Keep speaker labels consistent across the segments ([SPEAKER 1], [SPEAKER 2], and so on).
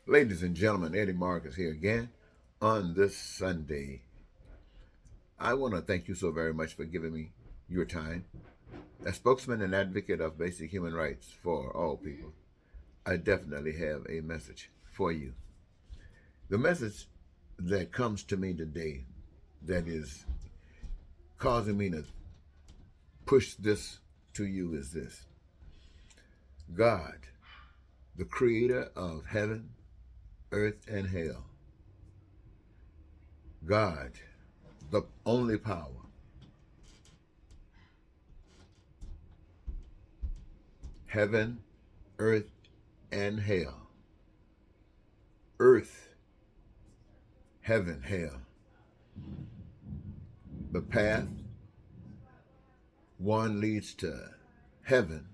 [SPEAKER 1] Ladies and gentlemen, Eddie Marcus here again on this Sunday. I want to thank you so very much for giving me your time. As spokesman and advocate of basic human rights for all people, I definitely have a message for you. The message that comes to me today that is causing me to push this to you is this: God, the creator of heaven, earth, and hell, God, the only power, heaven, earth, and hell. Earth, heaven, hell. The path, one leads to heaven,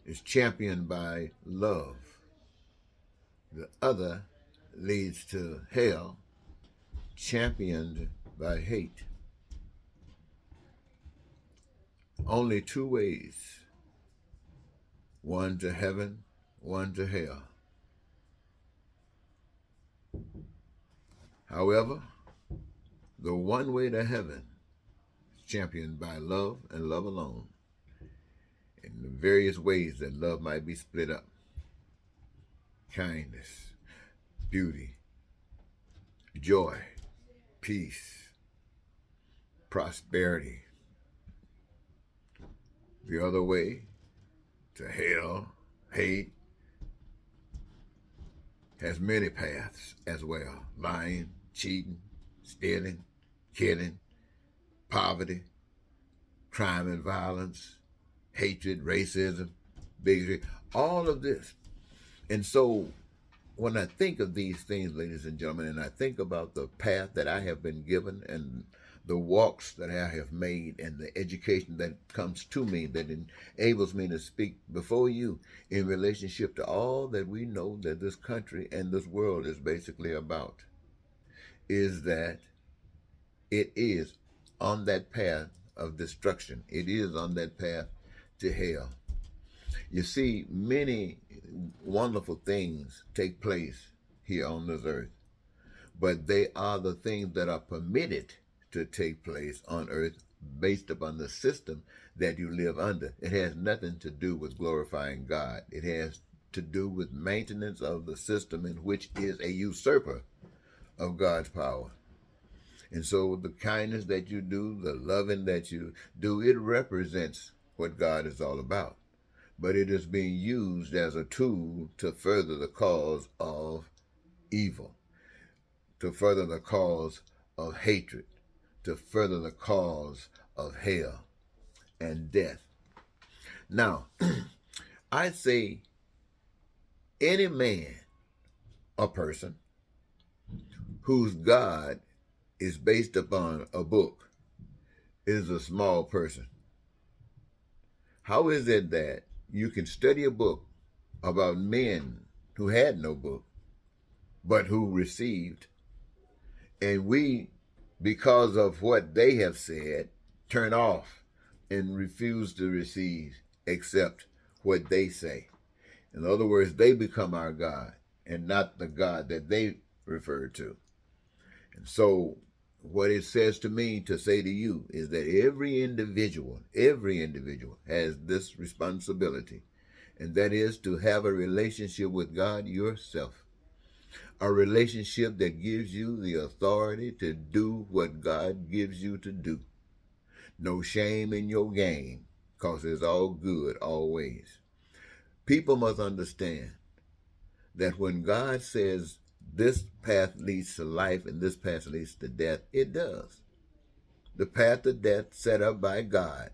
[SPEAKER 1] is championed by love. The other leads to hell, championed by hate. Only two ways: one to heaven, one to hell. However, the one way to heaven is championed by love and love alone, in the various ways that love might be split up: kindness, beauty, joy, peace, prosperity. The other way to hell, hate, has many paths as well: lying, cheating, stealing, killing, poverty, crime and violence, hatred, racism, bigotry, all of this. And so when I think of these things, ladies and gentlemen, and I think about the path that I have been given and the walks that I have made and the education that comes to me that enables me to speak before you in relationship to all that we know that this country and this world is basically about, is that it is on that path of destruction. It is on that path to hell. You see, many wonderful things take place here on this earth, but they are the things that are permitted to take place on earth based upon the system that you live under. It has nothing to do with glorifying God. It has to do with maintenance of the system in which is a usurper of God's power. And so the kindness that you do, the loving that you do, it represents what God is all about. But it is being used as a tool to further the cause of evil, to further the cause of hatred, to further the cause of hell and death. Now, I say any man or person whose God is based upon a book is a small person. How is it that you can study a book about men who had no book, but who received, and we, because of what they have said, turn off and refuse to receive except what they say? In other words, they become our God and not the God that they refer to. And so what it says to me to say to you is that every individual has this responsibility, and that is to have a relationship with God yourself. A relationship that gives you the authority to do what God gives you to do. No shame in your game, because it's all good always. People must understand that when God says this path leads to life and this path leads to death, it does. The path of death set up by God,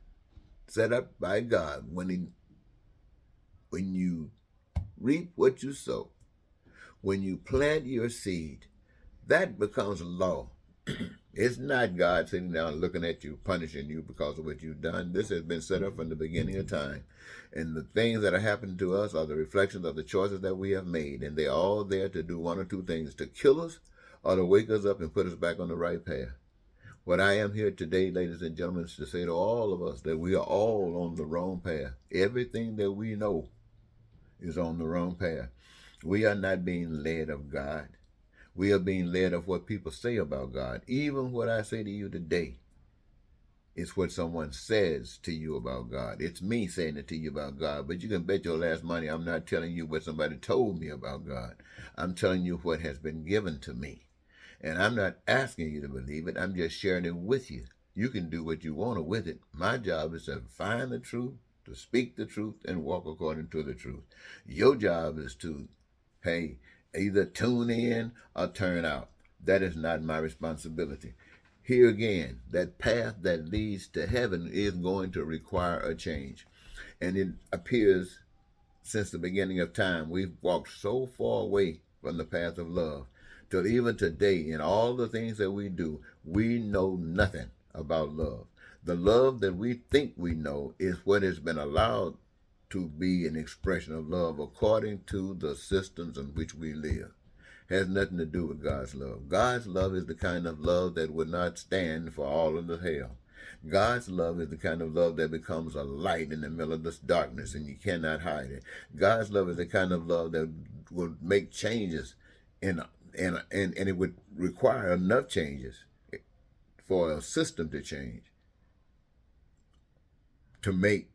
[SPEAKER 1] when you reap what you sow, when you plant your seed, that becomes law. It's not God sitting down looking at you, punishing you because of what you've done. This has been set up from the beginning of time. And the things that are happening to us are the reflections of the choices that we have made. And they're all there to do one or two things: to kill us or to wake us up and put us back on the right path. What I am here today, ladies and gentlemen, is to say to all of us that we are all on the wrong path. Everything that we know is on the wrong path. We are not being led of God. We are being led of what people say about God. Even what I say to you today is what someone says to you about God. It's me saying it to you about God, but you can bet your last money I'm not telling you what somebody told me about God. I'm telling you what has been given to me. And I'm not asking you to believe it. I'm just sharing it with you. You can do what you want to with it. My job is to find the truth, to speak the truth, and walk according to the truth. Your job is to, hey, either tune in or turn out. That is not my responsibility. Here again, that path that leads to heaven is going to require a change. And it appears since the beginning of time, we've walked so far away from the path of love till even today, in all the things that we do, we know nothing about love. The love that we think we know is what has been allowed to be an expression of love according to the systems in which we live. Has nothing to do with God's love. God's love is the kind of love that would not stand for all of the hell. God's love is the kind of love that becomes a light in the middle of this darkness and you cannot hide it. God's love is the kind of love that will make changes and it would require enough changes for a system to change to make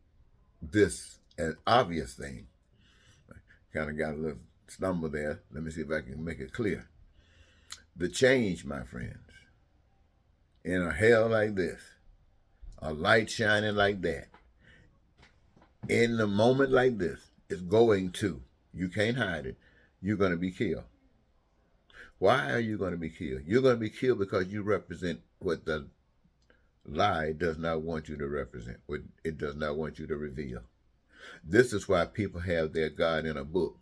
[SPEAKER 1] this an obvious thing. Kind of got a little stumble there. Let me see if I can make it clear. The change, my friends, in a hell like this, a light shining like that, in a moment like this, is going to. You can't hide it. You're going to be killed. Why are you going to be killed? You're going to be killed because you represent what the lie does not want you to represent, what it does not want you to reveal. This is why people have their God in a book,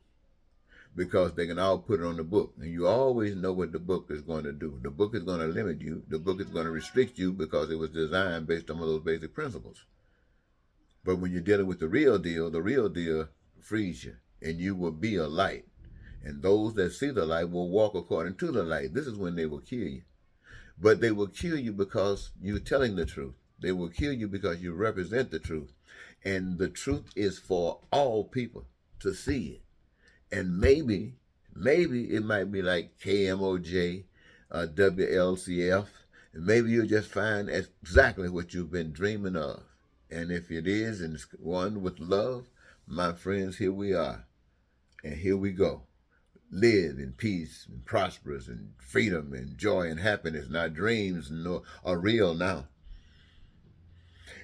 [SPEAKER 1] because they can all put it on the book. And you always know what the book is going to do. The book is going to limit you. The book is going to restrict you because it was designed based on those basic principles. But when you're dealing with the real deal frees you, and you will be a light. And those that see the light will walk according to the light. This is when they will kill you. But they will kill you because you're telling the truth. They will kill you because you represent the truth. And the truth is for all people to see it. And maybe it might be like KMOJ, WLCF. And maybe you'll just find exactly what you've been dreaming of. And if it is, and it's one with love, my friends, here we are. And here we go. Live in peace and prosperous and freedom and joy and happiness. And our dreams are real now.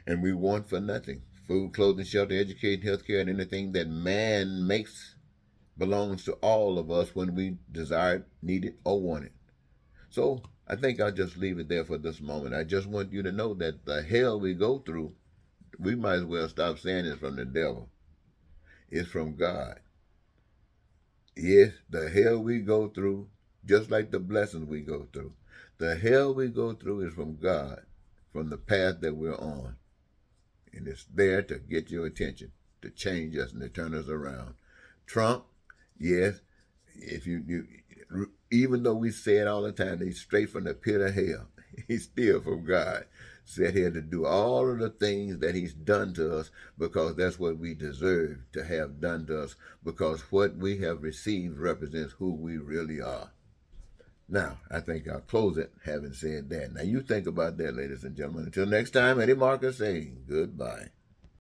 [SPEAKER 1] And we want for nothing. Food, clothing, shelter, education, healthcare, and anything that man makes belongs to all of us when we desire it, need it, or want it. So I think I'll just leave it there for this moment. I just want you to know that the hell we go through, we might as well stop saying it's from the devil. It's from God. Yes, the hell we go through, just like the blessings we go through, the hell we go through is from God, from the path that we're on. And it's there to get your attention, to change us and to turn us around. Trump, yes, if you even though we say it all the time, he's straight from the pit of hell. He's still from God. Set here to do all of the things that he's done to us because that's what we deserve to have done to us, because what we have received represents who we really are. Now, I think I'll close it having said that. Now, you think about that, ladies and gentlemen. Until next time, Eddie Marcus saying goodbye.